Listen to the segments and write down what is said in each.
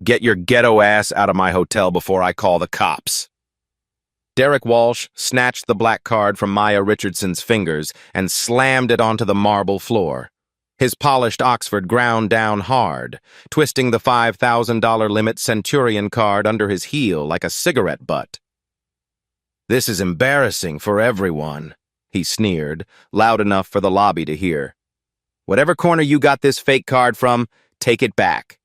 Get your ghetto ass out of my hotel before I call the cops. Derek Walsh snatched the black card from Maya Richardson's fingers and slammed it onto the marble floor. His polished Oxford ground down hard, twisting the $5,000 limit Centurion card under his heel like a cigarette butt. "This is embarrassing for everyone," he sneered, loud enough for the lobby to hear. "Whatever corner you got this fake card from, take it back."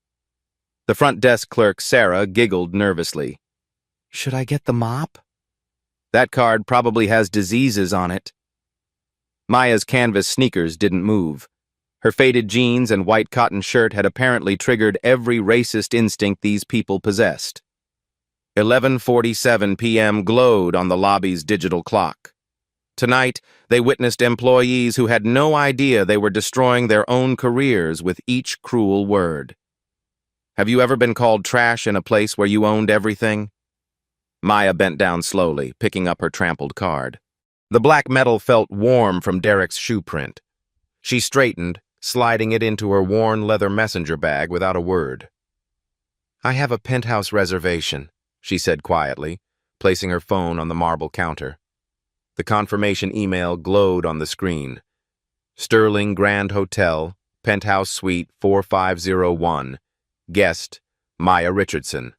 The front desk clerk, Sarah, giggled nervously. "Should I get the mop? That card probably has diseases on it." Maya's canvas sneakers didn't move. Her faded jeans and white cotton shirt had apparently triggered every racist instinct these people possessed. 11:47 p.m. glowed on the lobby's digital clock. Tonight, they witnessed employees who had no idea they were destroying their own careers with each cruel word. Have you ever been called trash in a place where you owned everything? Maya bent down slowly, picking up her trampled card. The black metal felt warm from Derek's shoe print. She straightened, sliding it into her worn leather messenger bag without a word. "I have a penthouse reservation," she said quietly, placing her phone on the marble counter. The confirmation email glowed on the screen. Sterling Grand Hotel, Penthouse Suite 4501. Guest, Maya Richardson.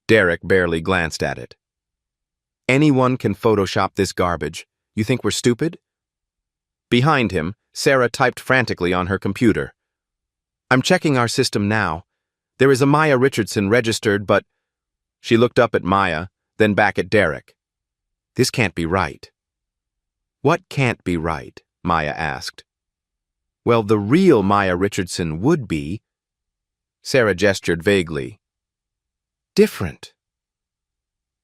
Derek barely glanced at it. "Anyone can Photoshop this garbage. You think we're stupid?" Behind him, Sarah typed frantically on her computer. "I'm checking our system now. There is a Maya Richardson registered, but—" She looked up at Maya, then back at Derek. "This can't be right." "What can't be right?" Maya asked. "Well, the real Maya Richardson would be—" Sarah gestured vaguely. "Different.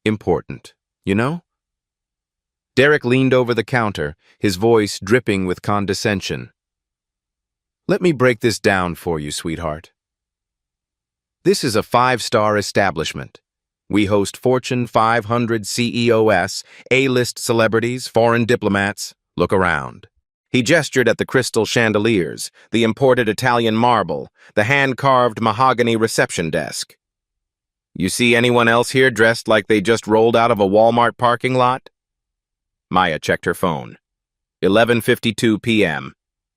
Important, you know?" Derek leaned over the counter, his voice dripping with condescension. "Let me break this down for you, sweetheart. This is a 5-star establishment. We host Fortune 500 CEOs, A-list celebrities, foreign diplomats. Look around." He gestured at the crystal chandeliers, the imported Italian marble, the hand-carved mahogany reception desk. "You see anyone else here dressed like they just rolled out of a Walmart parking lot?" Maya checked her phone. 11:52 p.m.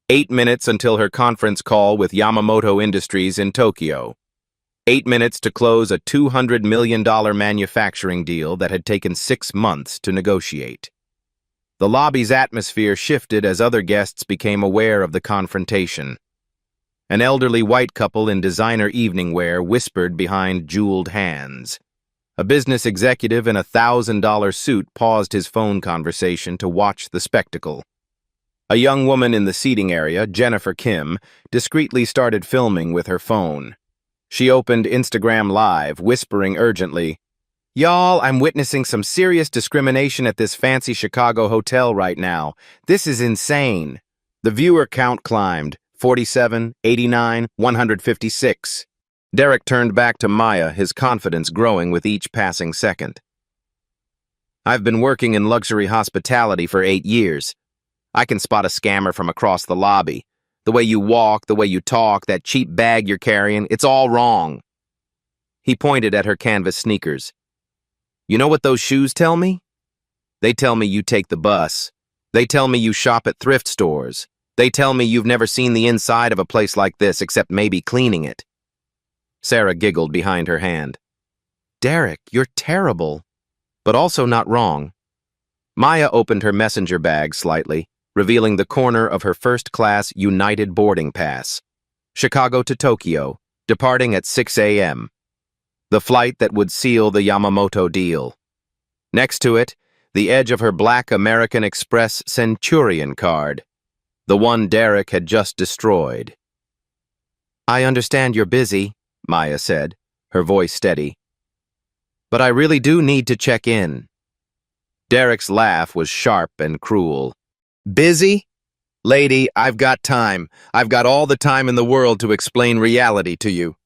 8 minutes until her conference call with Yamamoto Industries in Tokyo. 8 minutes to close a $200 million manufacturing deal that had taken 6 months to negotiate. The lobby's atmosphere shifted as other guests became aware of the confrontation. An elderly white couple in designer evening wear whispered behind jeweled hands. A business executive in a $1,000 suit paused his phone conversation to watch the spectacle. A young woman in the seating area, Jennifer Kim, discreetly started filming with her phone. She opened Instagram Live, whispering urgently, "Y'all, I'm witnessing some serious discrimination at this fancy Chicago hotel right now. This is insane." The viewer count climbed, 47, 89, 156. Derek turned back to Maya, his confidence growing with each passing second. "I've been working in luxury hospitality for 8 years. I can spot a scammer from across the lobby. The way you walk, the way you talk, that cheap bag you're carrying, it's all wrong." He pointed at her canvas sneakers. "You know what those shoes tell me? They tell me you take the bus. They tell me you shop at thrift stores. They tell me you've never seen the inside of a place like this except maybe cleaning it." Sarah giggled behind her hand. "Derek, you're terrible, but also not wrong." Maya opened her messenger bag slightly, revealing the corner of her first-class United boarding pass. Chicago to Tokyo, departing at 6 a.m. The flight that would seal the Yamamoto deal. Next to it, the edge of her black American Express Centurion card, the one Derek had just destroyed. "I understand you're busy," Maya said, her voice steady. "But I really do need to check in." Derek's laugh was sharp and cruel. "Busy? Lady, I've got time. I've got all the time in the world to explain reality to you."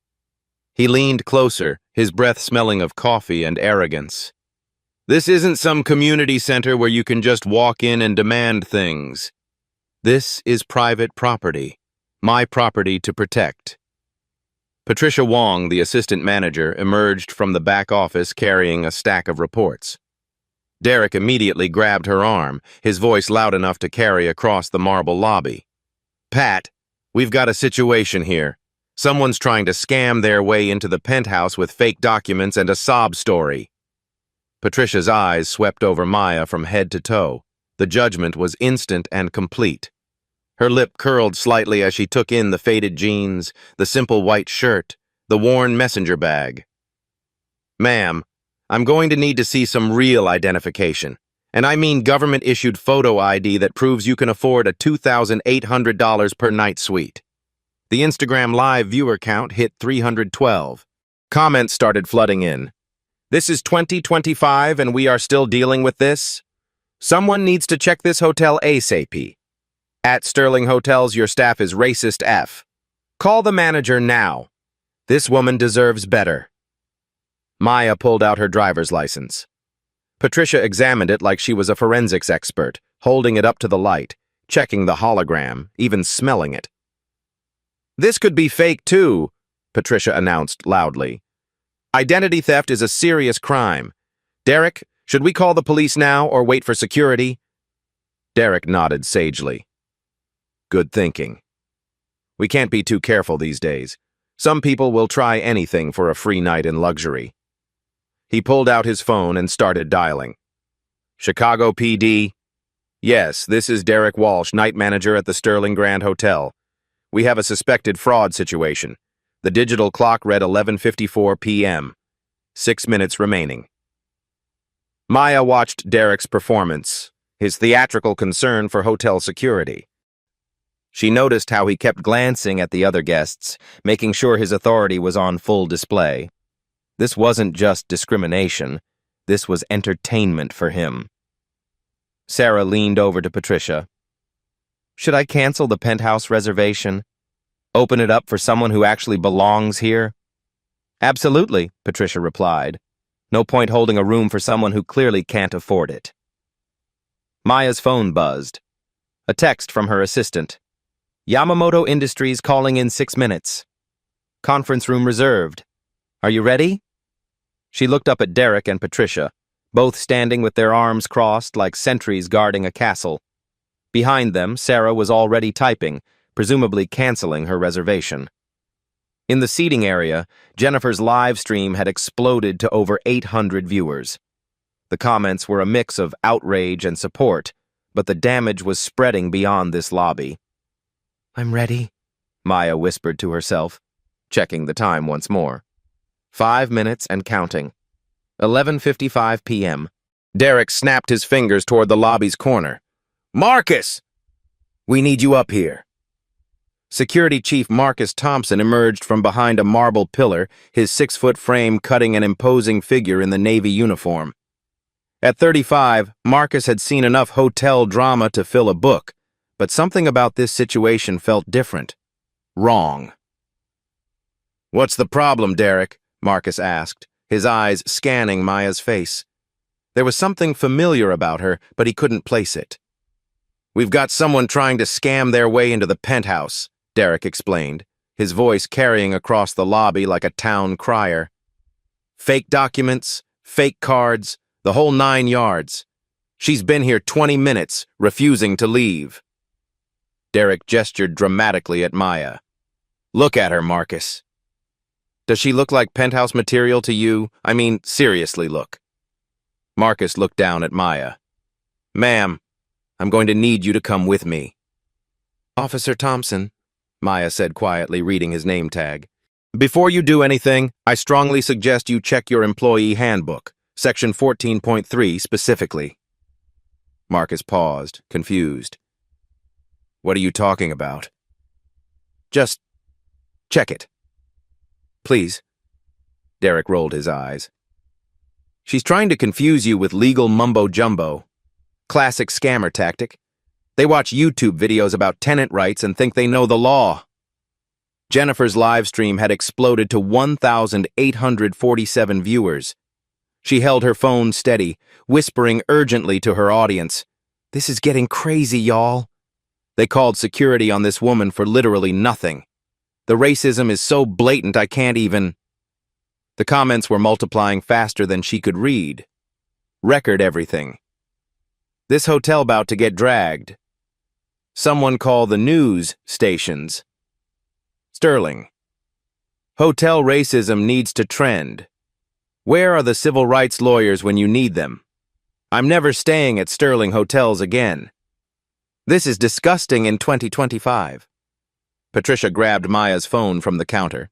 He leaned closer, his breath smelling of coffee and arrogance. "This isn't some community center where you can just walk in and demand things. This is private property, my property to protect." Patricia Wong, the assistant manager, emerged from the back office carrying a stack of reports. Derek immediately grabbed her arm, his voice loud enough to carry across the marble lobby. "Pat, we've got a situation here. Someone's trying to scam their way into the penthouse with fake documents and a sob story." Patricia's eyes swept over Maya from head to toe. The judgment was instant and complete. Her lip curled slightly as she took in the faded jeans, the simple white shirt, the worn messenger bag. "Ma'am, I'm going to need to see some real identification. And I mean government-issued photo ID that proves you can afford a $2,800 per night suite." The Instagram Live viewer count hit 312. Comments started flooding in. "This is 2025 and we are still dealing with this? Someone needs to check this hotel ASAP. At Sterling Hotels, your staff is racist F. Call the manager now. This woman deserves better." Maya pulled out her driver's license. Patricia examined it like she was a forensics expert, holding it up to the light, checking the hologram, even smelling it. "This could be fake too," Patricia announced loudly. "Identity theft is a serious crime. Derek, should we call the police now or wait for security?" Derek nodded sagely. "Good thinking. We can't be too careful these days. Some people will try anything for a free night in luxury." He pulled out his phone and started dialing. "Chicago PD? Yes, this is Derek Walsh, night manager at the Sterling Grand Hotel. We have a suspected fraud situation. The digital clock read 11:54 p.m. 6 minutes remaining." Maya watched Derek's performance, his theatrical concern for hotel security. She noticed how he kept glancing at the other guests, making sure his authority was on full display. This wasn't just discrimination. This was entertainment for him. Sarah leaned over to Patricia. "Should I cancel the penthouse reservation? Open it up for someone who actually belongs here?" "Absolutely," Patricia replied. "No point holding a room for someone who clearly can't afford it." Maya's phone buzzed. A text from her assistant. "Yamamoto Industries calling in 6 minutes. Conference room reserved. Are you ready?" She looked up at Derek and Patricia, both standing with their arms crossed like sentries guarding a castle. Behind them, Sarah was already typing, presumably canceling her reservation. In the seating area, Jennifer's live stream had exploded to over 800 viewers. The comments were a mix of outrage and support, but the damage was spreading beyond this lobby. "I'm ready," Maya whispered to herself, checking the time once more. 5 minutes and counting. 11:55 p.m. Derek snapped his fingers toward the lobby's corner. "Marcus! We need you up here." Security Chief Marcus Thompson emerged from behind a marble pillar, his 6-foot frame cutting an imposing figure in the Navy uniform. At 35, Marcus had seen enough hotel drama to fill a book, but something about this situation felt different. Wrong. "What's the problem, Derek?" Marcus asked, his eyes scanning Maya's face. There was something familiar about her, but he couldn't place it. "We've got someone trying to scam their way into the penthouse," Derek explained, his voice carrying across the lobby like a town crier. "Fake documents, fake cards, the whole 9 yards. She's been here 20 minutes, refusing to leave." Derek gestured dramatically at Maya. "Look at her, Marcus. Does she look like penthouse material to you? I mean, seriously look." Marcus looked down at Maya. "Ma'am, I'm going to need you to come with me." "Officer Thompson," Maya said quietly, reading his name tag. "Before you do anything, I strongly suggest you check your employee handbook, section 14.3 specifically." Marcus paused, confused. "What are you talking about?" "Just check it. Please." Derek rolled his eyes. "She's trying to confuse you with legal mumbo-jumbo. Classic scammer tactic. They watch YouTube videos about tenant rights and think they know the law." Jennifer's live stream had exploded to 1,847 viewers. She held her phone steady, whispering urgently to her audience, "This is getting crazy, y'all." They called security on this woman for literally nothing. The racism is so blatant I can't even... The comments were multiplying faster than she could read. Record everything. This hotel about to get dragged. Someone call the news stations. Sterling. Hotel racism needs to trend. Where are the civil rights lawyers when you need them? I'm never staying at Sterling hotels again. This is disgusting in 2025. Patricia grabbed Maya's phone from the counter.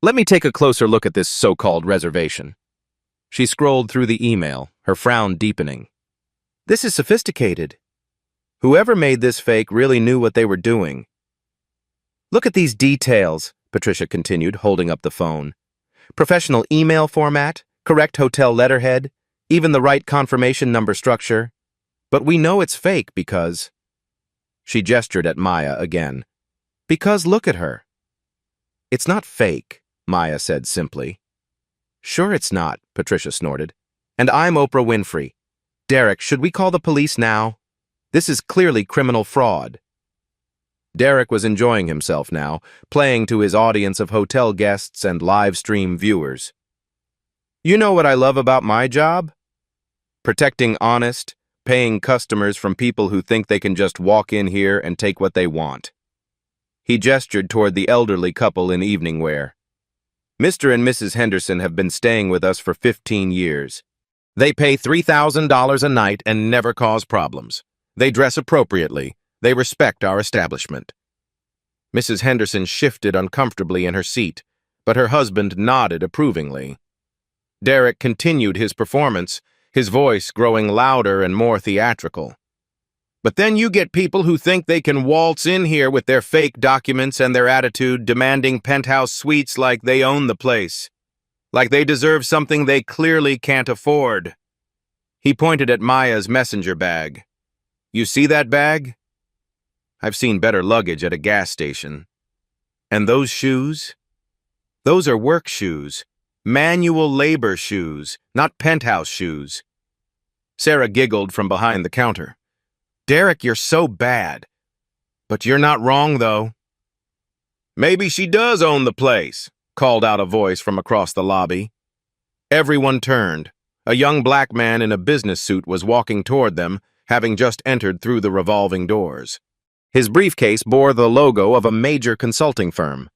Let me take a closer look at this so-called reservation. She scrolled through the email, her frown deepening. This is sophisticated. Whoever made this fake really knew what they were doing. Look at these details, Patricia continued, holding up the phone. Professional email format, correct hotel letterhead, even the right confirmation number structure. But we know it's fake because... She gestured at Maya again. Because look at her. It's not fake, Maya said simply. Sure it's not, Patricia snorted. And I'm Oprah Winfrey. Derek, should we call the police now? This is clearly criminal fraud. Derek was enjoying himself now, playing to his audience of hotel guests and live stream viewers. You know what I love about my job? Protecting honest, paying customers from people who think they can just walk in here and take what they want. He gestured toward the elderly couple in evening wear. Mr. and Mrs. Henderson have been staying with us for 15 years. They pay $3,000 a night and never cause problems. They dress appropriately. They respect our establishment. Mrs. Henderson shifted uncomfortably in her seat, but her husband nodded approvingly. Derek continued his performance, his voice growing louder and more theatrical. But then you get people who think they can waltz in here with their fake documents and their attitude, demanding penthouse suites like they own the place, like they deserve something they clearly can't afford. He pointed at Maya's messenger bag. You see that bag? I've seen better luggage at a gas station. And those shoes? Those are work shoes, manual labor shoes, not penthouse shoes. Sarah giggled from behind the counter. Derek, you're so bad. But you're not wrong, though. Maybe she does own the place, called out a voice from across the lobby. Everyone turned. A young black man in a business suit was walking toward them, having just entered through the revolving doors. His briefcase bore the logo of a major consulting firm.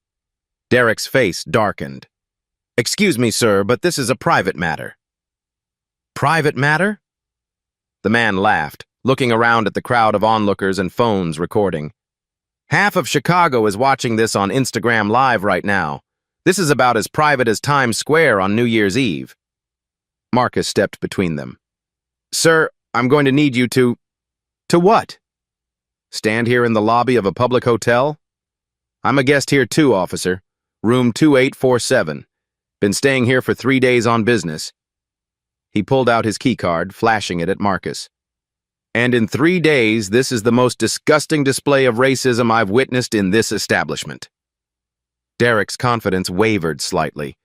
Derek's face darkened. Excuse me, sir, but this is a private matter. Private matter? The man laughed, looking around at the crowd of onlookers and phones recording. Half of Chicago is watching this on Instagram Live right now. This is about as private as Times Square on New Year's Eve. Marcus stepped between them. Sir, I'm going to need you to... To what? Stand here in the lobby of a public hotel? I'm a guest here too, officer. Room 2847. Been staying here for 3 days on business. He pulled out his keycard, flashing it at Marcus. And in 3 days, this is the most disgusting display of racism I've witnessed in this establishment. Derek's confidence wavered slightly.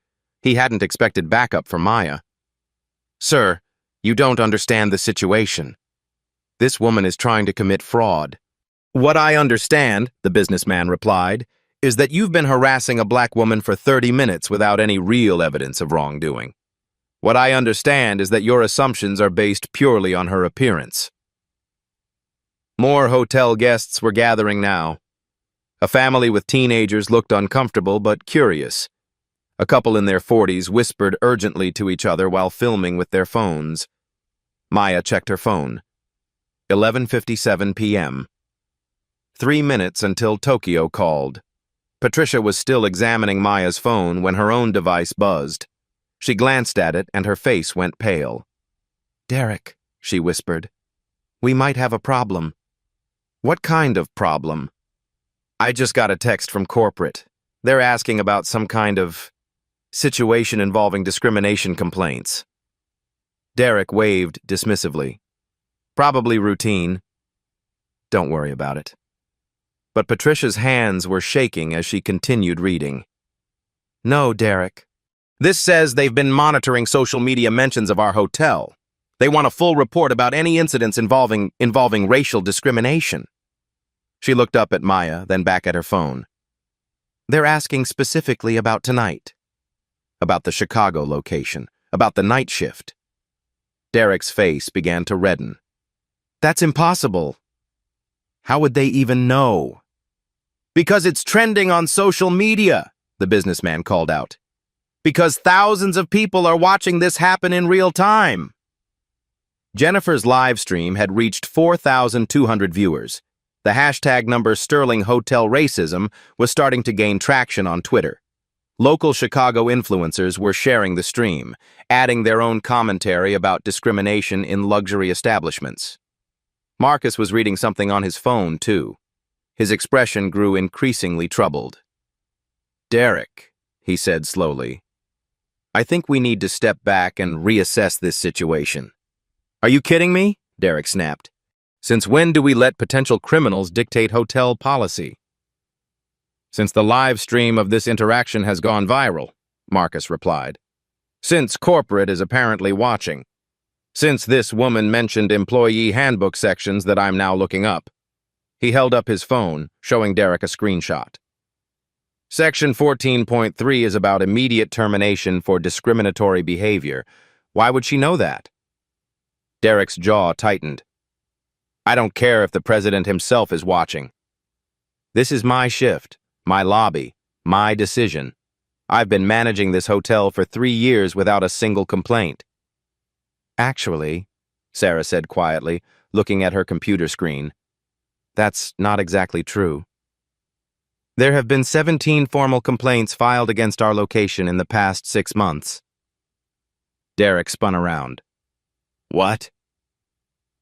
He hadn't expected backup from Maya. Sir, you don't understand the situation. This woman is trying to commit fraud. What I understand, the businessman replied, is that you've been harassing a black woman for 30 minutes without any real evidence of wrongdoing. What I understand is that your assumptions are based purely on her appearance. More hotel guests were gathering now. A family with teenagers looked uncomfortable but curious. A couple in their 40s whispered urgently to each other while filming with their phones. Maya checked her phone. 11:57 p.m. 3 minutes until Tokyo called. Patricia was still examining Maya's phone when her own device buzzed. She glanced at it and her face went pale. Derek, she whispered, we might have a problem. What kind of problem? I just got a text from corporate. They're asking about some kind of situation involving discrimination complaints. Derek waved dismissively. Probably routine. Don't worry about it. But Patricia's hands were shaking as she continued reading. No, Derek. This says they've been monitoring social media mentions of our hotel. They want a full report about any incidents involving racial discrimination. She looked up at Maya, then back at her phone. They're asking specifically about tonight. About the Chicago location. About the night shift. Derek's face began to redden. That's impossible. How would they even know? Because it's trending on social media, the businessman called out. Because thousands of people are watching this happen in real time. Jennifer's live stream had reached 4,200 viewers. The hashtag number Sterling Hotel Racism was starting to gain traction on Twitter. Local Chicago influencers were sharing the stream, adding their own commentary about discrimination in luxury establishments. Marcus was reading something on his phone, too. His expression grew increasingly troubled. Derek, he said slowly, I think we need to step back and reassess this situation. Are you kidding me? Derek snapped. Since when do we let potential criminals dictate hotel policy? Since the live stream of this interaction has gone viral, Marcus replied. Since corporate is apparently watching. Since this woman mentioned employee handbook sections that I'm now looking up. He held up his phone, showing Derek a screenshot. Section 14.3 is about immediate termination for discriminatory behavior. Why would she know that? Derek's jaw tightened. I don't care if the president himself is watching. This is my shift, my lobby, my decision. I've been managing this hotel for 3 years without a single complaint. Actually, Sarah said quietly, looking at her computer screen, that's not exactly true. There have been 17 formal complaints filed against our location in the past 6 months. Derek spun around. What?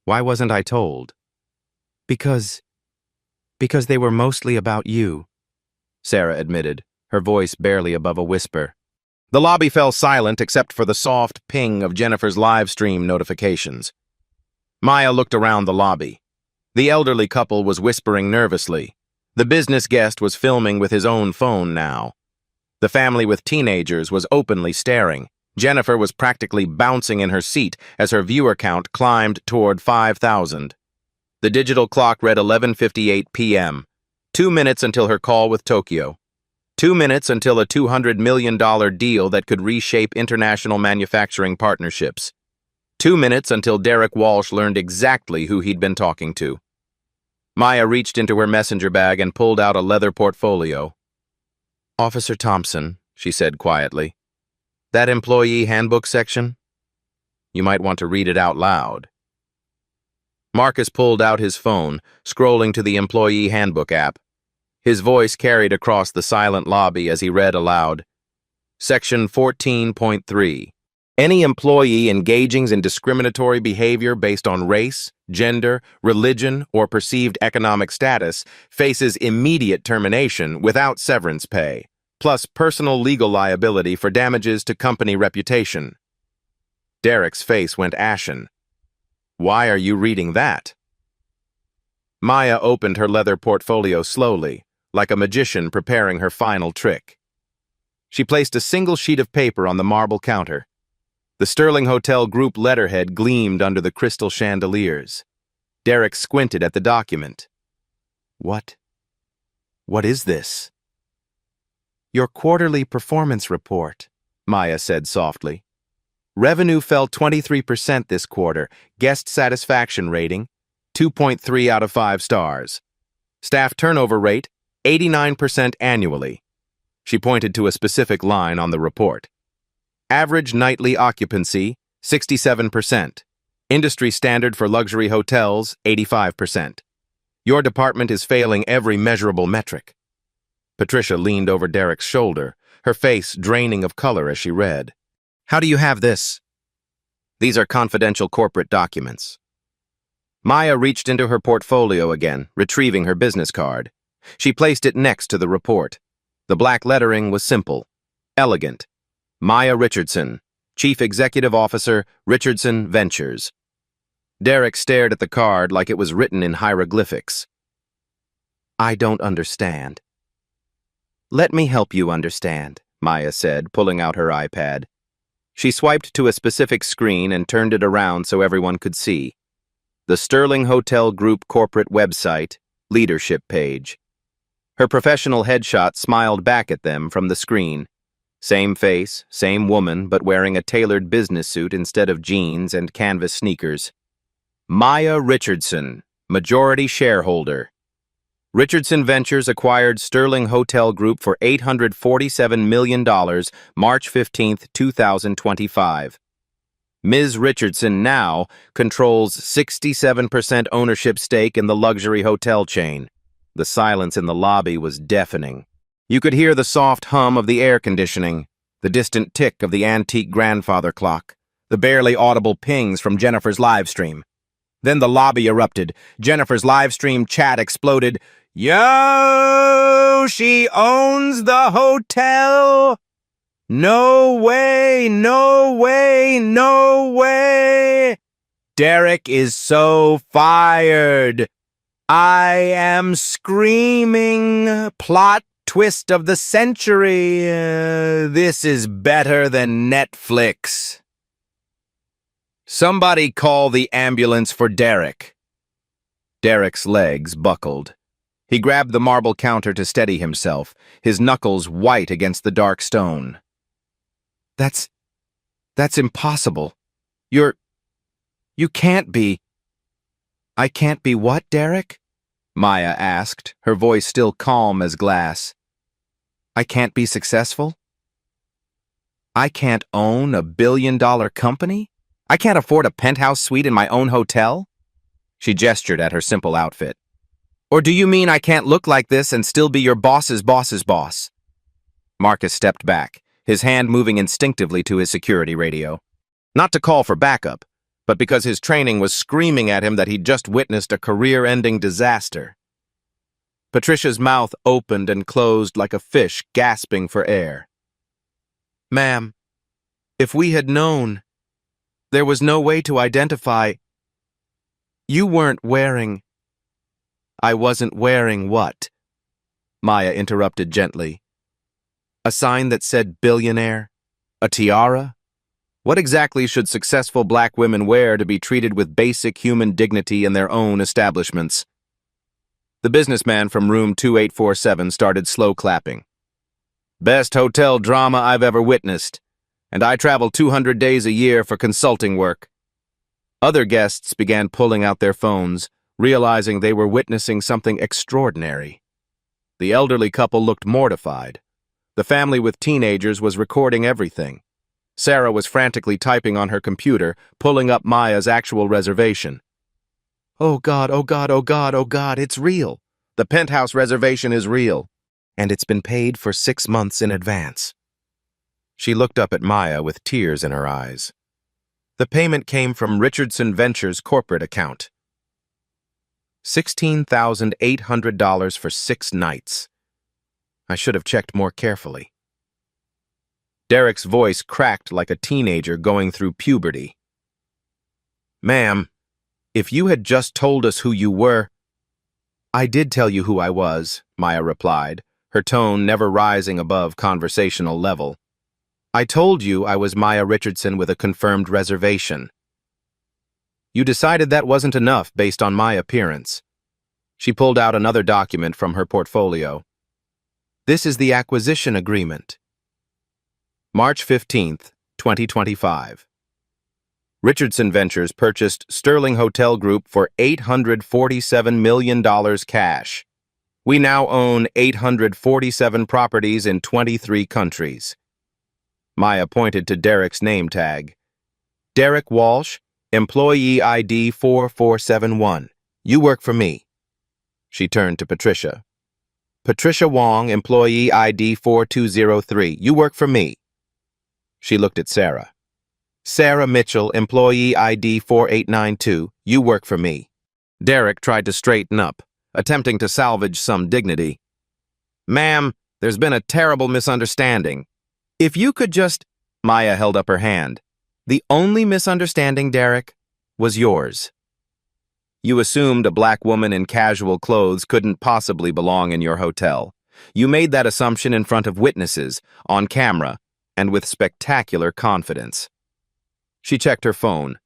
Why wasn't I told? Because they were mostly about you, Sarah admitted, her voice barely above a whisper. The lobby fell silent except for the soft ping of Jennifer's live stream notifications. Maya looked around the lobby. The elderly couple was whispering nervously. The business guest was filming with his own phone now. The family with teenagers was openly staring. Jennifer was practically bouncing in her seat as her viewer count climbed toward 5,000. The digital clock read 11:58 p.m., 2 minutes until her call with Tokyo. 2 minutes until a $200 million deal that could reshape international manufacturing partnerships. 2 minutes until Derek Walsh learned exactly who he'd been talking to. Maya reached into her messenger bag and pulled out a leather portfolio. Officer Thompson, she said quietly, that employee handbook section? You might want to read it out loud. Marcus pulled out his phone, scrolling to the employee handbook app. His voice carried across the silent lobby as he read aloud. Section 14.3. Any employee engaging in discriminatory behavior based on race, gender, religion, or perceived economic status faces immediate termination without severance pay, plus personal legal liability for damages to company reputation. Derek's face went ashen. Why are you reading that? Maya opened her leather portfolio slowly, like a magician preparing her final trick. She placed a single sheet of paper on the marble counter. The Sterling Hotel Group letterhead gleamed under the crystal chandeliers. Derek squinted at the document. What is this? Your quarterly performance report, Maya said softly. Revenue fell 23% this quarter. Guest satisfaction rating, 2.3 out of 5 stars. Staff turnover rate, 89% annually. She pointed to a specific line on the report. Average nightly occupancy, 67%. Industry standard for luxury hotels, 85%. Your department is failing every measurable metric. Patricia leaned over Derek's shoulder, her face draining of color as she read. How do you have this? These are confidential corporate documents. Maya reached into her portfolio again, retrieving her business card. She placed it next to the report. The black lettering was simple, elegant. Maya Richardson, Chief Executive Officer, Richardson Ventures. Derek stared at the card like it was written in hieroglyphics. I don't understand. Let me help you understand, Maya said, pulling out her iPad. She swiped to a specific screen and turned it around so everyone could see. The Sterling Hotel Group corporate website, leadership page. Her professional headshot smiled back at them from the screen. Same face, same woman, but wearing a tailored business suit instead of jeans and canvas sneakers. Maya Richardson, majority shareholder. Richardson Ventures acquired Sterling Hotel Group for $847 million, March 15, 2025. Ms. Richardson now controls 67% ownership stake in the luxury hotel chain. The silence in the lobby was deafening. You could hear the soft hum of the air conditioning, the distant tick of the antique grandfather clock, the barely audible pings from Jennifer's live stream. Then the lobby erupted. Jennifer's live stream chat exploded. Yo, she owns the hotel! No way, no way, no way! Derek is so fired. I am screaming. Plot twist of the century. This is better than Netflix. Somebody call the ambulance for Derek. Derek's legs buckled. He grabbed the marble counter to steady himself, his knuckles white against the dark stone. That's impossible. You can't be. I can't be what, Derek? Maya asked, her voice still calm as glass. I can't be successful? I can't own a billion-dollar company? I can't afford a penthouse suite in my own hotel? She gestured at her simple outfit. Or do you mean I can't look like this and still be your boss's boss's boss? Marcus stepped back, his hand moving instinctively to his security radio. Not to call for backup, but because his training was screaming at him that he'd just witnessed a career-ending disaster. Patricia's mouth opened and closed like a fish gasping for air. Ma'am, if we had known, there was no way to identify. You weren't wearing. I wasn't wearing what? Maya interrupted gently. A sign that said billionaire? A tiara? What exactly should successful black women wear to be treated with basic human dignity in their own establishments? The businessman from room 2847 started slow clapping. Best hotel drama I've ever witnessed, and I travel 200 days a year for consulting work. Other guests began pulling out their phones, realizing they were witnessing something extraordinary. The elderly couple looked mortified. The family with teenagers was recording everything. Sarah was frantically typing on her computer, pulling up Maya's actual reservation. Oh God, oh God, oh God, oh God, it's real. The penthouse reservation is real, and it's been paid for 6 months in advance. She looked up at Maya with tears in her eyes. The payment came from Richardson Ventures' corporate account. $16,800 for 6 nights. I should have checked more carefully. Derek's voice cracked like a teenager going through puberty. Ma'am, if you had just told us who you were— I did tell you who I was, Maya replied, her tone never rising above conversational level. I told you I was Maya Richardson with a confirmed reservation. You decided that wasn't enough based on my appearance. She pulled out another document from her portfolio. This is the acquisition agreement. March 15th, 2025. Richardson Ventures purchased Sterling Hotel Group for $847 million cash. We now own 847 properties in 23 countries. Maya pointed to Derek's name tag. Derek Walsh, employee ID 4471. You work for me. She turned to Patricia. Patricia Wong, employee ID 4203. You work for me. She looked at Sarah. Sarah Mitchell, employee ID 4892. You work for me. Derek tried to straighten up, attempting to salvage some dignity. Ma'am, there's been a terrible misunderstanding. If you could just— Maya held up her hand. The only misunderstanding, Derek, was yours. You assumed a black woman in casual clothes couldn't possibly belong in your hotel. You made that assumption in front of witnesses, on camera, and with spectacular confidence. She checked her phone.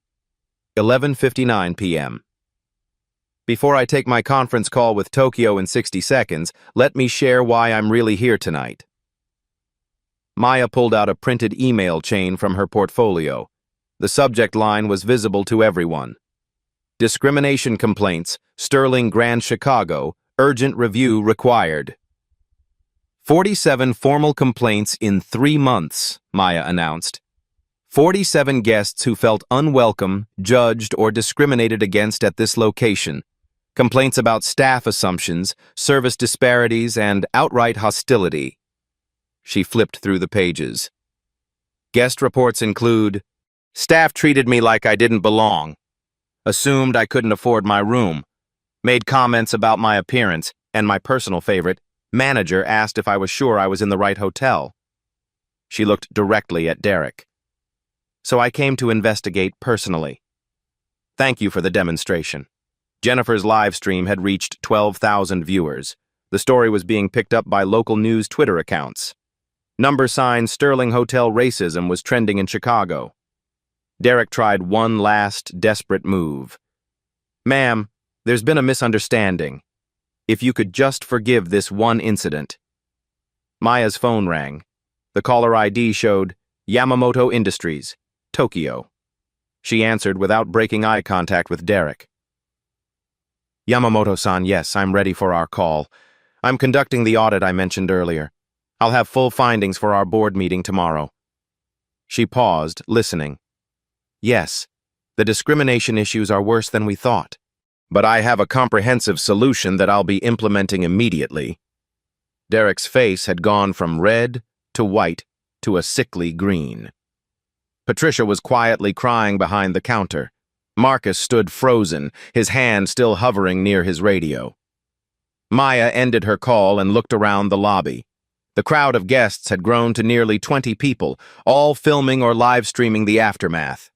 11:59 p.m. Before I take my conference call with Tokyo in 60 seconds, let me share why I'm really here tonight. Maya pulled out a printed email chain from her portfolio. The subject line was visible to everyone. Discrimination complaints, Sterling Grand Chicago, urgent review required. 47 formal complaints in 3 months, Maya announced. 47 guests who felt unwelcome, judged, or discriminated against at this location. Complaints about staff assumptions, service disparities, and outright hostility. She flipped through the pages. Guest reports include, staff treated me like I didn't belong, assumed I couldn't afford my room, made comments about my appearance, and my personal favorite, manager asked if I was sure I was in the right hotel. She looked directly at Derek. So I came to investigate personally. Thank you for the demonstration. Jennifer's live stream had reached 12,000 viewers. The story was being picked up by local news Twitter accounts. # Sterling Hotel racism was trending in Chicago. Derek tried one last desperate move. Ma'am, there's been a misunderstanding. If you could just forgive this one incident. Maya's phone rang. The caller ID showed Yamamoto Industries, Tokyo. She answered without breaking eye contact with Derek. Yamamoto-san, yes, I'm ready for our call. I'm conducting the audit I mentioned earlier. I'll have full findings for our board meeting tomorrow. She paused, listening. Yes, the discrimination issues are worse than we thought. But I have a comprehensive solution that I'll be implementing immediately. Derek's face had gone from red to white to a sickly green. Patricia was quietly crying behind the counter. Marcus stood frozen, his hand still hovering near his radio. Maya ended her call and looked around the lobby. The crowd of guests had grown to nearly 20 people, all filming or live streaming the aftermath.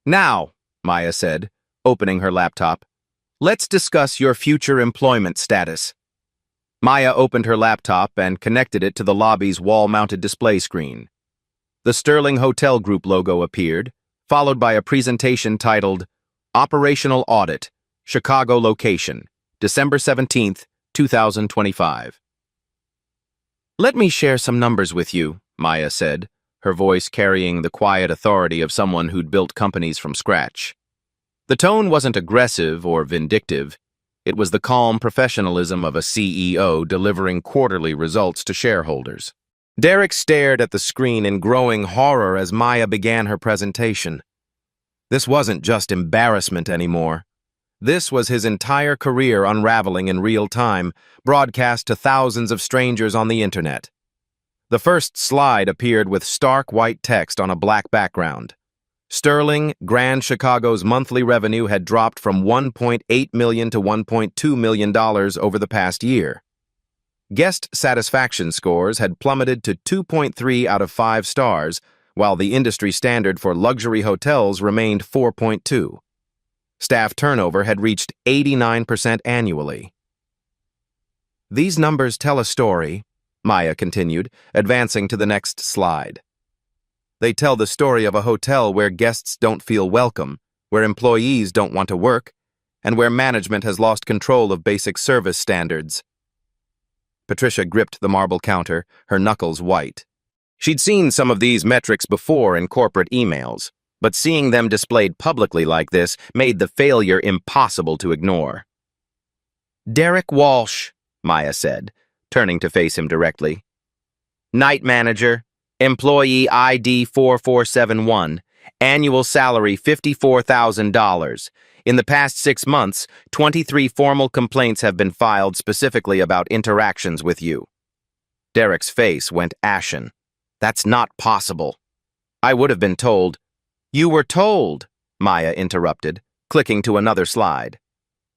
Now, Maya said, opening her laptop, let's discuss your future employment status. Maya opened her laptop and connected it to the lobby's wall-mounted display screen. The Sterling Hotel Group logo appeared, followed by a presentation titled Operational Audit, Chicago Location, December 17th, 2025. Let me share some numbers with you, Maya said, her voice carrying the quiet authority of someone who'd built companies from scratch. The tone wasn't aggressive or vindictive. It was the calm professionalism of a CEO delivering quarterly results to shareholders. Derek stared at the screen in growing horror as Maya began her presentation. This wasn't just embarrassment anymore. This was his entire career unraveling in real time, broadcast to thousands of strangers on the internet. The first slide appeared with stark white text on a black background. Sterling Grand Chicago's monthly revenue had dropped from $1.8 million to $1.2 million over the past year. Guest satisfaction scores had plummeted to 2.3 out of 5 stars, while the industry standard for luxury hotels remained 4.2. Staff turnover had reached 89% annually. These numbers tell a story, Maya continued, advancing to the next slide. They tell the story of a hotel where guests don't feel welcome, where employees don't want to work, and where management has lost control of basic service standards. Patricia gripped the marble counter, her knuckles white. She'd seen some of these metrics before in corporate emails, but seeing them displayed publicly like this made the failure impossible to ignore. Derek Walsh, Maya said, turning to face him directly. Night manager, employee ID 4471, annual salary $54,000. In the past 6 months, 23 formal complaints have been filed specifically about interactions with you. Derek's face went ashen. That's not possible. I would have been told. You were told, Maya interrupted, clicking to another slide.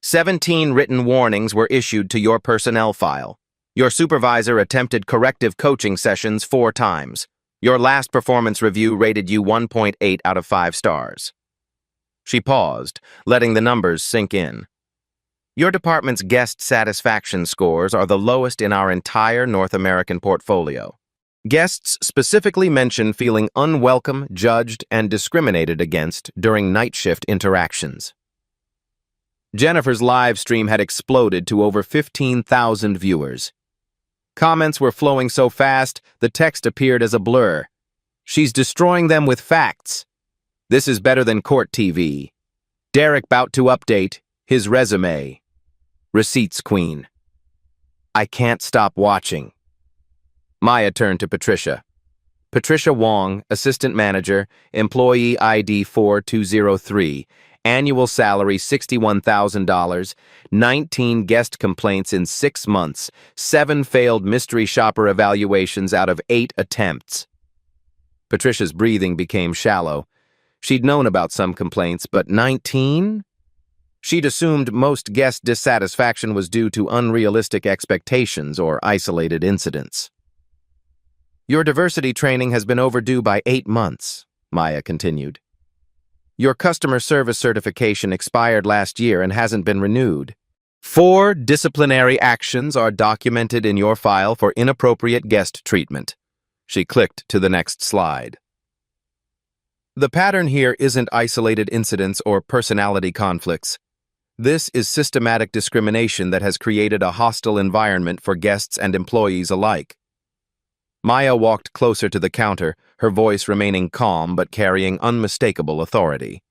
17 written warnings were issued to your personnel file. Your supervisor attempted corrective coaching sessions 4 times. Your last performance review rated you 1.8 out of 5 stars. She paused, letting the numbers sink in. Your department's guest satisfaction scores are the lowest in our entire North American portfolio. Guests specifically mention feeling unwelcome, judged, and discriminated against during night shift interactions. Jennifer's live stream had exploded to over 15,000 viewers. Comments were flowing so fast, the text appeared as a blur. She's destroying them with facts. This is better than court TV. Derek bout to update his resume. Receipts queen. I can't stop watching. Maya turned to Patricia. Patricia Wong, assistant manager, employee ID 4203, annual salary $61,000, 19 guest complaints in 6 months, 7 failed mystery shopper evaluations out of 8 attempts. Patricia's breathing became shallow. She'd known about some complaints, but 19? She'd assumed most guest dissatisfaction was due to unrealistic expectations or isolated incidents. Your diversity training has been overdue by 8 months, Maya continued. Your customer service certification expired last year and hasn't been renewed. 4 disciplinary actions are documented in your file for inappropriate guest treatment. She clicked to the next slide. The pattern here isn't isolated incidents or personality conflicts. This is systematic discrimination that has created a hostile environment for guests and employees alike. Maya walked closer to the counter, her voice remaining calm but carrying unmistakable authority.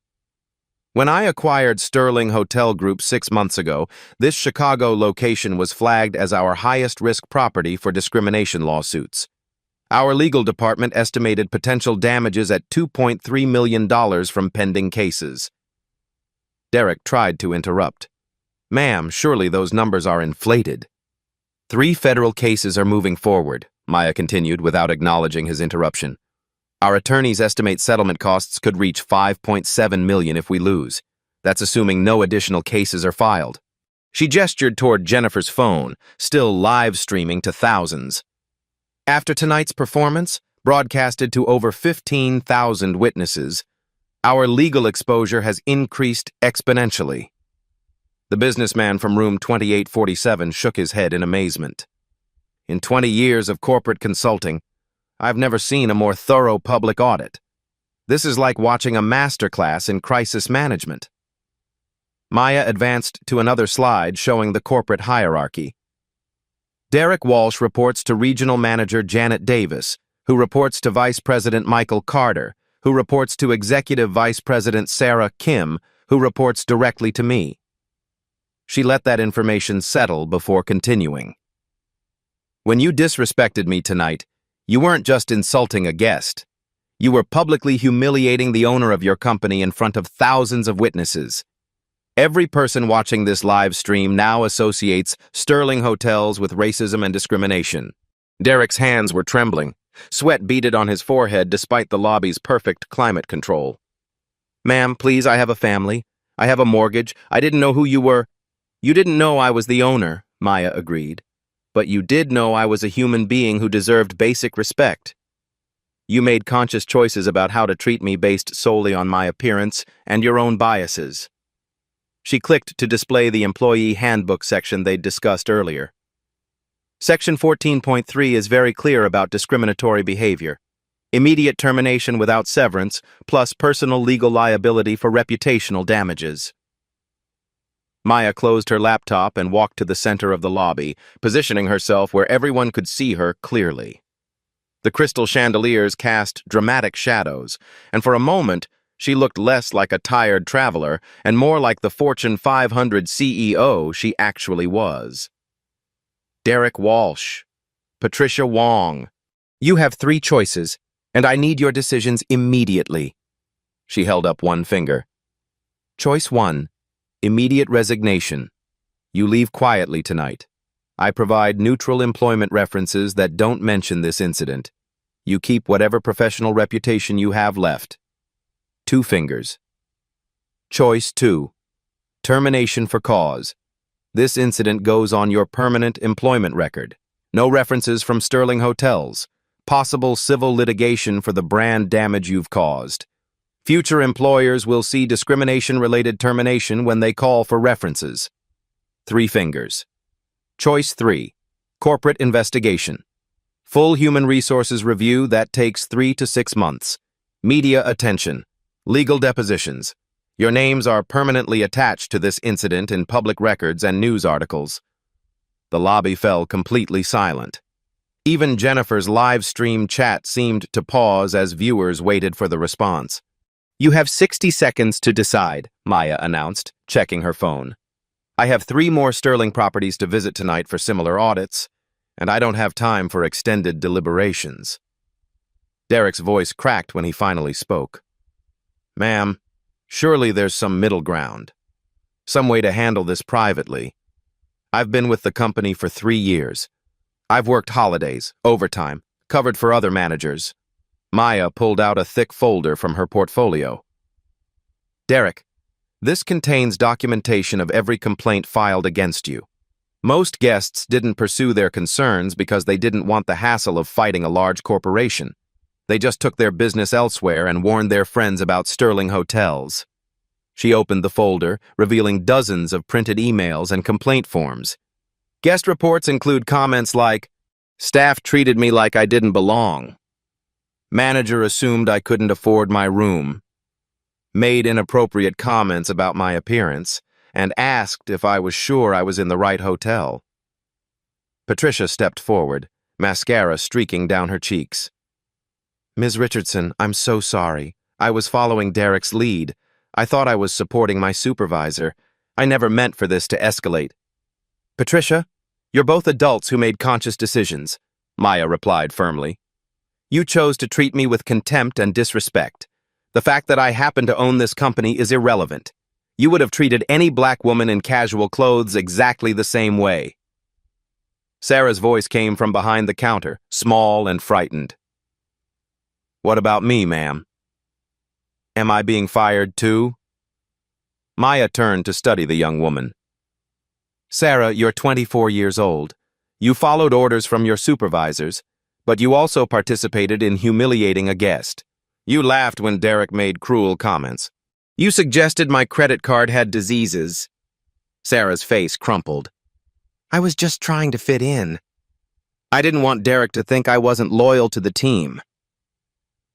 When I acquired Sterling Hotel Group 6 months ago, this Chicago location was flagged as our highest-risk property for discrimination lawsuits. Our legal department estimated potential damages at $2.3 million from pending cases. Derek tried to interrupt. Ma'am, surely those numbers are inflated. 3 federal cases are moving forward, Maya continued without acknowledging his interruption. Our attorneys estimate settlement costs could reach $5.7 million if we lose. That's assuming no additional cases are filed. She gestured toward Jennifer's phone, still live streaming to thousands. After tonight's performance, broadcasted to over 15,000 witnesses, our legal exposure has increased exponentially. The businessman from room 2847 shook his head in amazement. In 20 years of corporate consulting, I've never seen a more thorough public audit. This is like watching a masterclass in crisis management. Maya advanced to another slide showing the corporate hierarchy. Derek Walsh reports to Regional Manager Janet Davis, who reports to Vice President Michael Carter, who reports to Executive Vice President Sarah Kim, who reports directly to me. She let that information settle before continuing. When you disrespected me tonight, you weren't just insulting a guest. You were publicly humiliating the owner of your company in front of thousands of witnesses. Every person watching this live stream now associates Sterling Hotels with racism and discrimination. Derek's hands were trembling. Sweat beaded on his forehead despite the lobby's perfect climate control. Ma'am, please, I have a family. I have a mortgage. I didn't know who you were. You didn't know I was the owner, Maya agreed. But you did know I was a human being who deserved basic respect. You made conscious choices about how to treat me based solely on my appearance and your own biases. She clicked to display the employee handbook section they'd discussed earlier. Section 14.3 is very clear about discriminatory behavior. Immediate termination without severance, plus personal legal liability for reputational damages. Maya closed her laptop and walked to the center of the lobby, positioning herself where everyone could see her clearly. The crystal chandeliers cast dramatic shadows, and for a moment, she looked less like a tired traveler and more like the Fortune 500 CEO she actually was. Derek Walsh, Patricia Wong, you have 3 choices, and I need your decisions immediately. She held up one finger. Choice 1, immediate resignation. You leave quietly tonight. I provide neutral employment references that don't mention this incident. You keep whatever professional reputation you have left. 2 fingers. Choice 2, termination for cause. This incident goes on your permanent employment record. No references from Sterling Hotels. Possible civil litigation for the brand damage you've caused. Future employers will see discrimination-related termination when they call for references. 3 fingers. Choice 3, corporate investigation. Full human resources review that takes 3 to 6 months. Media attention. Legal depositions. Your names are permanently attached to this incident in public records and news articles. The lobby fell completely silent. Even Jennifer's live stream chat seemed to pause as viewers waited for the response. You have 60 seconds to decide, Maya announced, checking her phone. I have 3 more Sterling properties to visit tonight for similar audits, and I don't have time for extended deliberations. Derek's voice cracked when he finally spoke. Ma'am, surely there's some middle ground. Some way to handle this privately. I've been with the company for 3 years. I've worked holidays, overtime, covered for other managers. Maya pulled out a thick folder from her portfolio. Derek, this contains documentation of every complaint filed against you. Most guests didn't pursue their concerns because they didn't want the hassle of fighting a large corporation. They just took their business elsewhere and warned their friends about Sterling hotels. She opened the folder, revealing dozens of printed emails and complaint forms. Guest reports include comments like, "Staff treated me like I didn't belong. Manager assumed I couldn't afford my room. Made inappropriate comments about my appearance, and asked if I was sure I was in the right hotel." Patricia stepped forward, mascara streaking down her cheeks. Ms. Richardson, I'm so sorry. I was following Derek's lead. I thought I was supporting my supervisor. I never meant for this to escalate. Patricia, you're both adults who made conscious decisions, Maya replied firmly. You chose to treat me with contempt and disrespect. The fact that I happen to own this company is irrelevant. You would have treated any black woman in casual clothes exactly the same way. Sarah's voice came from behind the counter, small and frightened. What about me, ma'am? Am I being fired too? Maya turned to study the young woman. Sarah, you're 24 years old. You followed orders from your supervisors, but you also participated in humiliating a guest. You laughed when Derek made cruel comments. You suggested my credit card had diseases. Sarah's face crumpled. I was just trying to fit in. I didn't want Derek to think I wasn't loyal to the team.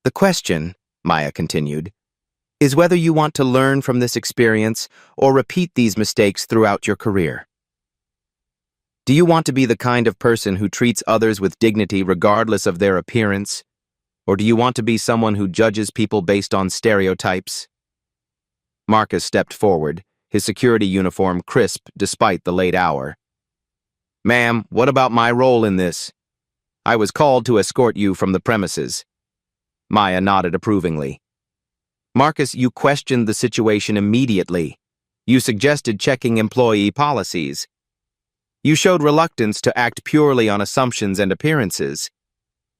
The question, Maya continued, is whether you want to learn from this experience or repeat these mistakes throughout your career. Do you want to be the kind of person who treats others with dignity regardless of their appearance? Or do you want to be someone who judges people based on stereotypes? Marcus stepped forward, his security uniform crisp despite the late hour. Ma'am, what about my role in this? I was called to escort you from the premises. Maya nodded approvingly. Marcus, you questioned the situation immediately. You suggested checking employee policies. You showed reluctance to act purely on assumptions and appearances.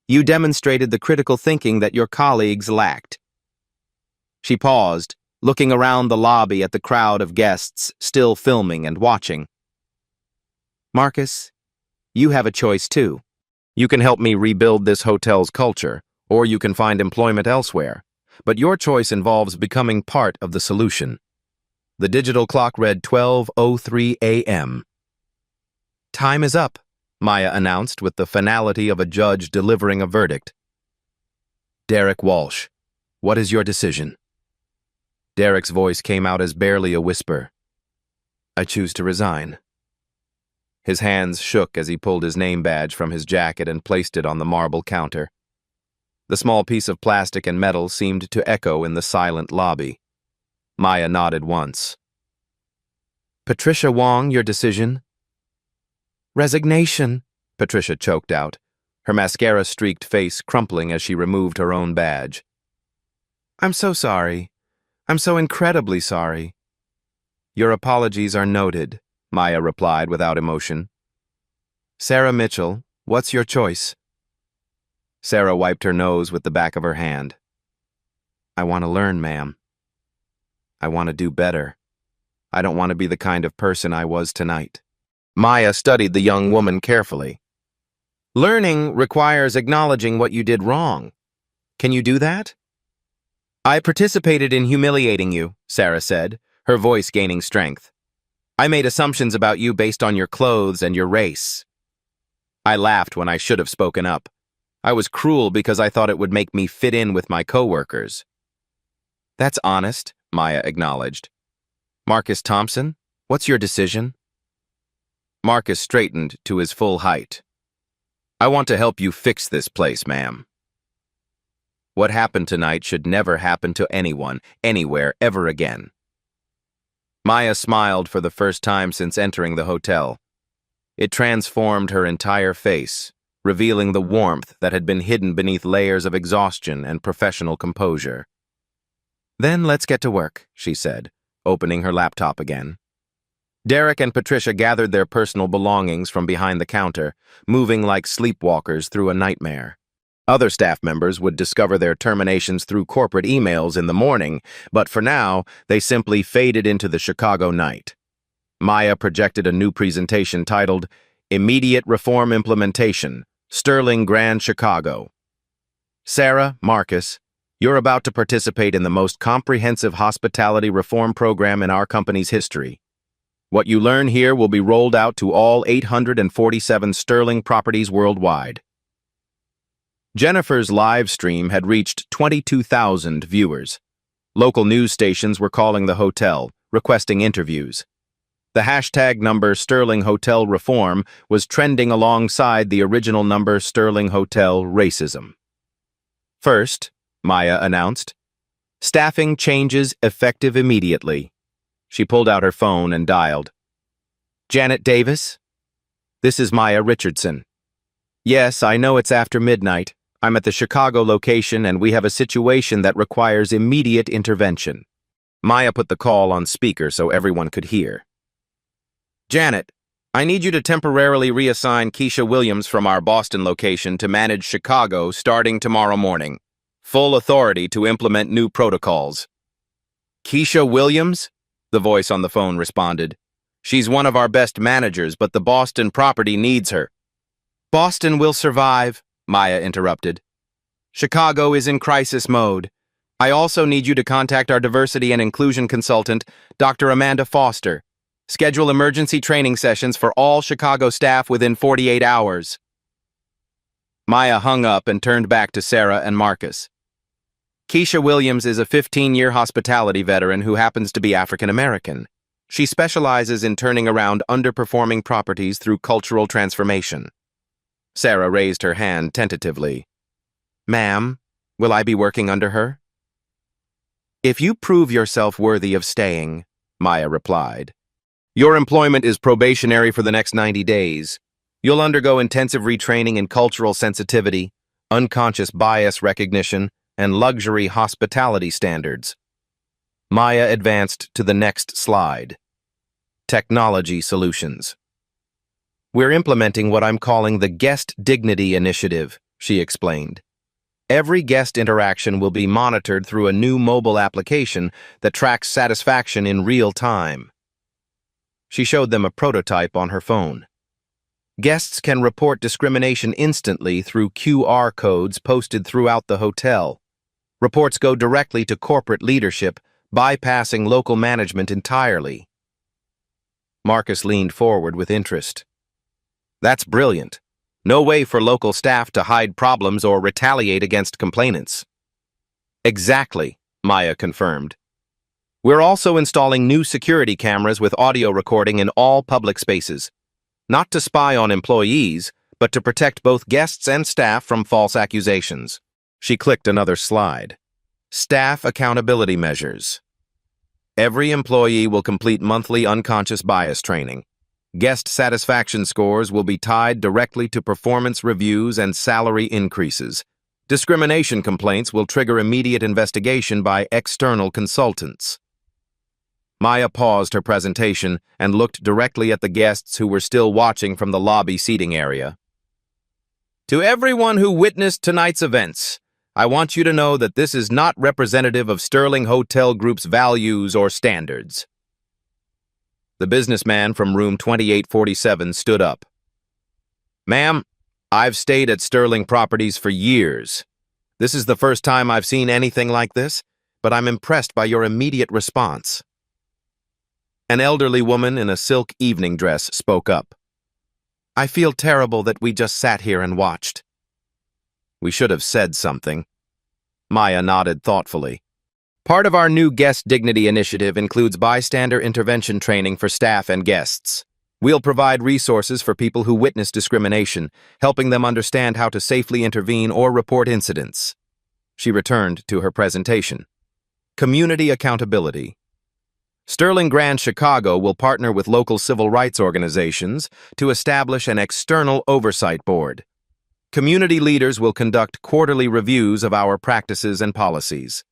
You demonstrated the critical thinking that your colleagues lacked. She paused, looking around the lobby at the crowd of guests still filming and watching. Marcus, you have a choice too. You can help me rebuild this hotel's culture, or you can find employment elsewhere. But your choice involves becoming part of the solution. The digital clock read 12:03 a.m. Time is up, Maya announced with the finality of a judge delivering a verdict. Derek Walsh, what is your decision? Derek's voice came out as barely a whisper. I choose to resign. His hands shook as he pulled his name badge from his jacket and placed it on the marble counter. The small piece of plastic and metal seemed to echo in the silent lobby. Maya nodded once. Patricia Wong, your decision? Resignation, Patricia choked out, her mascara-streaked face crumpling as she removed her own badge. I'm so sorry. I'm so incredibly sorry. Your apologies are noted, Maya replied without emotion. Sarah Mitchell, what's your choice? Sarah wiped her nose with the back of her hand. I want to learn, ma'am. I want to do better. I don't want to be the kind of person I was tonight. Maya studied the young woman carefully. Learning requires acknowledging what you did wrong. Can you do that? I participated in humiliating you, Sarah said, her voice gaining strength. I made assumptions about you based on your clothes and your race. I laughed when I should have spoken up. I was cruel because I thought it would make me fit in with my coworkers. That's honest, Maya acknowledged. Marcus Thompson, what's your decision? Marcus straightened to his full height. I want to help you fix this place, ma'am. What happened tonight should never happen to anyone, anywhere, ever again. Maya smiled for the first time since entering the hotel. It transformed her entire face, revealing the warmth that had been hidden beneath layers of exhaustion and professional composure. Then let's get to work, she said, opening her laptop again. Derek and Patricia gathered their personal belongings from behind the counter, moving like sleepwalkers through a nightmare. Other staff members would discover their terminations through corporate emails in the morning, but for now, they simply faded into the Chicago night. Maya projected a new presentation titled Immediate Reform Implementation, Sterling Grand Chicago. Sarah, Marcus, you're about to participate in the most comprehensive hospitality reform program in our company's history. What you learn here will be rolled out to all 847 Sterling properties worldwide. Jennifer's live stream had reached 22,000 viewers. Local news stations were calling the hotel, requesting interviews. The hashtag number Sterling Hotel Reform was trending alongside the original number Sterling Hotel Racism. First, Maya announced, staffing changes effective immediately. She pulled out her phone and dialed. Janet Davis? This is Maya Richardson. Yes, I know it's after midnight. I'm at the Chicago location and we have a situation that requires immediate intervention. Maya put the call on speaker so everyone could hear. Janet, I need you to temporarily reassign Keisha Williams from our Boston location to manage Chicago starting tomorrow morning. Full authority to implement new protocols. Keisha Williams? The voice on the phone responded. She's one of our best managers, but the Boston property needs her. Boston will survive, Maya interrupted. Chicago is in crisis mode. I also need you to contact our diversity and inclusion consultant, Dr. Amanda Foster. Schedule emergency training sessions for all Chicago staff within 48 hours. Maya hung up and turned back to Sarah and Marcus. Keisha Williams is a 15-year hospitality veteran who happens to be African American. She specializes in turning around underperforming properties through cultural transformation. Sarah raised her hand tentatively. Ma'am, will I be working under her? If you prove yourself worthy of staying, Maya replied. Your employment is probationary for the next 90 days. You'll undergo intensive retraining in cultural sensitivity, unconscious bias recognition, and luxury hospitality standards. Maya advanced to the next slide. Technology solutions. We're implementing what I'm calling the Guest Dignity Initiative, she explained. Every guest interaction will be monitored through a new mobile application that tracks satisfaction in real time. She showed them a prototype on her phone. Guests can report discrimination instantly through QR codes posted throughout the hotel. Reports go directly to corporate leadership, bypassing local management entirely. Marcus leaned forward with interest. That's brilliant. No way for local staff to hide problems or retaliate against complainants. Exactly, Maya confirmed. We're also installing new security cameras with audio recording in all public spaces. Not to spy on employees, but to protect both guests and staff from false accusations. She clicked another slide. Staff accountability measures. Every employee will complete monthly unconscious bias training. Guest satisfaction scores will be tied directly to performance reviews and salary increases. Discrimination complaints will trigger immediate investigation by external consultants. Maya paused her presentation and looked directly at the guests who were still watching from the lobby seating area. To everyone who witnessed tonight's events, I want you to know that this is not representative of Sterling Hotel Group's values or standards. The businessman from room 2847 stood up. Ma'am, I've stayed at Sterling Properties for years. This is the first time I've seen anything like this, but I'm impressed by your immediate response. An elderly woman in a silk evening dress spoke up. I feel terrible that we just sat here and watched. We should have said something. Maya nodded thoughtfully. Part of our new Guest Dignity initiative includes bystander intervention training for staff and guests. We'll provide resources for people who witness discrimination, helping them understand how to safely intervene or report incidents. She returned to her presentation. Community accountability. Sterling Grand Chicago will partner with local civil rights organizations to establish an external oversight board. Community leaders will conduct quarterly reviews of our practices and policies.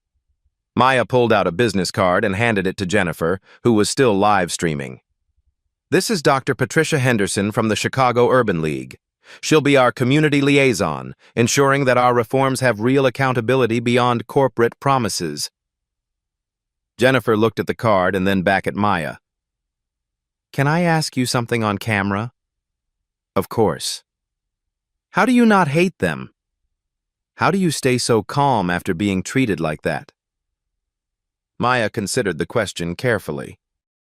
Maya pulled out a business card and handed it to Jennifer, who was still live streaming. This is Dr. Patricia Henderson from the Chicago Urban League. She'll be our community liaison, ensuring that our reforms have real accountability beyond corporate promises. Jennifer looked at the card and then back at Maya. Can I ask you something on camera? Of course. How do you not hate them? How do you stay so calm after being treated like that? Maya considered the question carefully.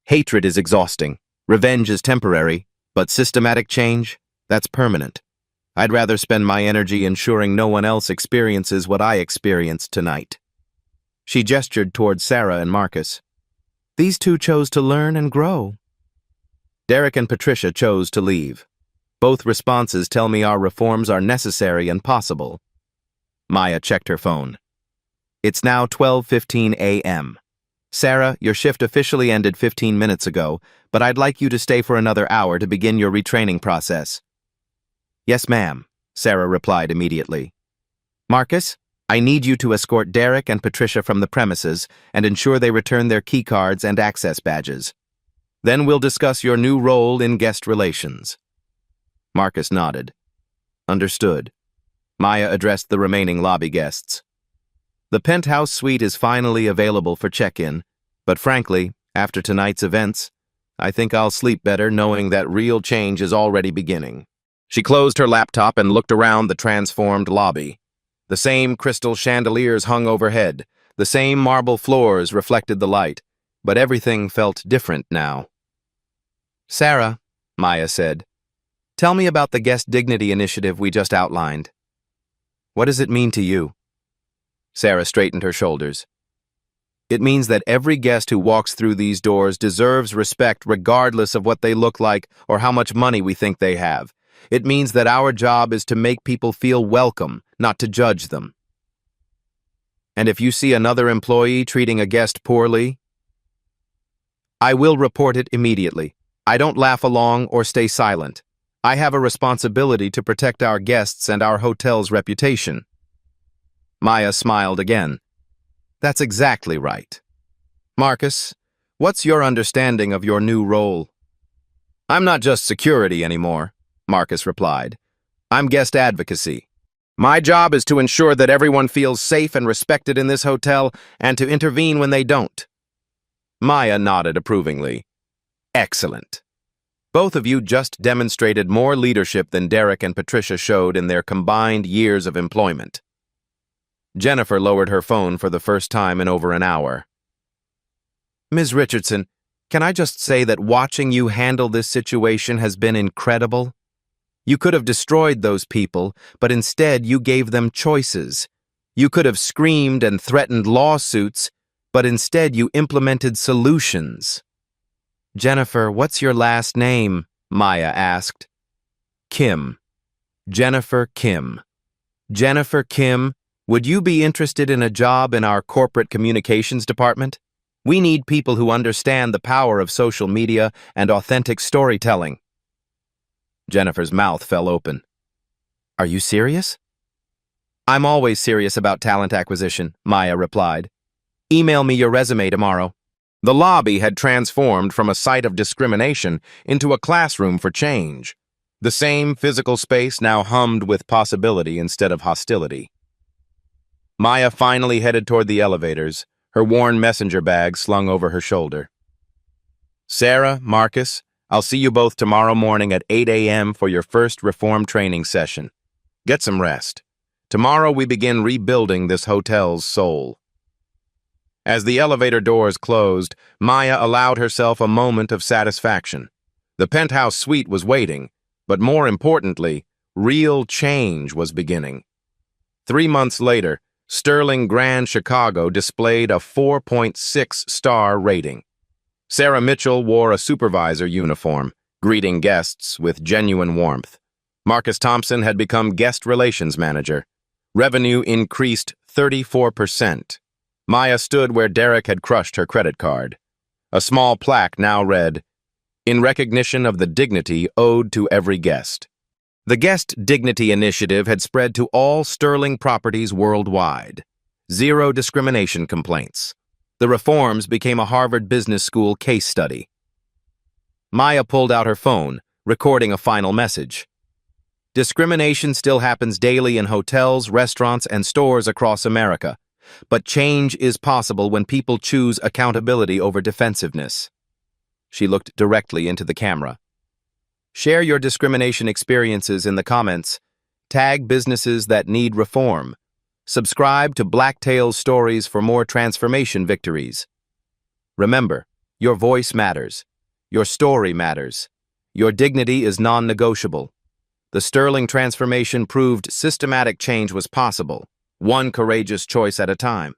Hatred is exhausting. Revenge is temporary, but systematic change, that's permanent. I'd rather spend my energy ensuring no one else experiences what I experienced tonight. She gestured towards Sarah and Marcus. These two chose to learn and grow. Derek and Patricia chose to leave. Both responses tell me our reforms are necessary and possible. Maya checked her phone. It's now 12:15 a.m. Sarah, your shift officially ended 15 minutes ago, but I'd like you to stay for another hour to begin your retraining process. Yes, ma'am, Sarah replied immediately. Marcus, I need you to escort Derek and Patricia from the premises and ensure they return their key cards and access badges. Then we'll discuss your new role in guest relations. Marcus nodded. Understood. Maya addressed the remaining lobby guests. The penthouse suite is finally available for check-in, but frankly, after tonight's events, I think I'll sleep better knowing that real change is already beginning. She closed her laptop and looked around the transformed lobby. The same crystal chandeliers hung overhead, the same marble floors reflected the light, but everything felt different now. Sarah, Maya said, tell me about the Guest Dignity initiative we just outlined. What does it mean to you? Sarah straightened her shoulders. It means that every guest who walks through these doors deserves respect regardless of what they look like or how much money we think they have. It means that our job is to make people feel welcome, not to judge them. And if you see another employee treating a guest poorly, I will report it immediately. I don't laugh along or stay silent. I have a responsibility to protect our guests and our hotel's reputation. Maya smiled again. That's exactly right. Marcus, what's your understanding of your new role? I'm not just security anymore, Marcus replied. I'm guest advocacy. My job is to ensure that everyone feels safe and respected in this hotel and to intervene when they don't. Maya nodded approvingly. Excellent. Both of you just demonstrated more leadership than Derek and Patricia showed in their combined years of employment. Jennifer lowered her phone for the first time in over an hour. Ms. Richardson, can I just say that watching you handle this situation has been incredible? You could have destroyed those people, but instead you gave them choices. You could have screamed and threatened lawsuits, but instead you implemented solutions. Jennifer, what's your last name? Maya asked. Kim. Jennifer Kim. Jennifer Kim, would you be interested in a job in our corporate communications department? We need people who understand the power of social media and authentic storytelling. Jennifer's mouth fell open. Are you serious? I'm always serious about talent acquisition, Maya replied. Email me your resume tomorrow. The lobby had transformed from a site of discrimination into a classroom for change. The same physical space now hummed with possibility instead of hostility. Maya finally headed toward the elevators, her worn messenger bag slung over her shoulder. Sarah, Marcus, I'll see you both tomorrow morning at 8 a.m. for your first reform training session. Get some rest. Tomorrow we begin rebuilding this hotel's soul. As the elevator doors closed, Maya allowed herself a moment of satisfaction. The penthouse suite was waiting, but more importantly, real change was beginning. 3 months later, Sterling Grand Chicago displayed a 4.6-star rating. Sarah Mitchell wore a supervisor uniform, greeting guests with genuine warmth. Marcus Thompson had become guest relations manager. Revenue increased 34%. Maya stood where Derek had crushed her credit card. A small plaque now read, "In recognition of the dignity owed to every guest." The Guest Dignity Initiative had spread to all Sterling properties worldwide. Zero discrimination complaints. The reforms became a Harvard Business School case study. Maya pulled out her phone, recording a final message. Discrimination still happens daily in hotels, restaurants, and stores across America. But change is possible when people choose accountability over defensiveness. She looked directly into the camera. Share your discrimination experiences in the comments. Tag businesses that need reform. Subscribe to Blacktail's Stories for more transformation victories. Remember, your voice matters. Your story matters. Your dignity is non-negotiable. The Sterling transformation proved systematic change was possible, one courageous choice at a time.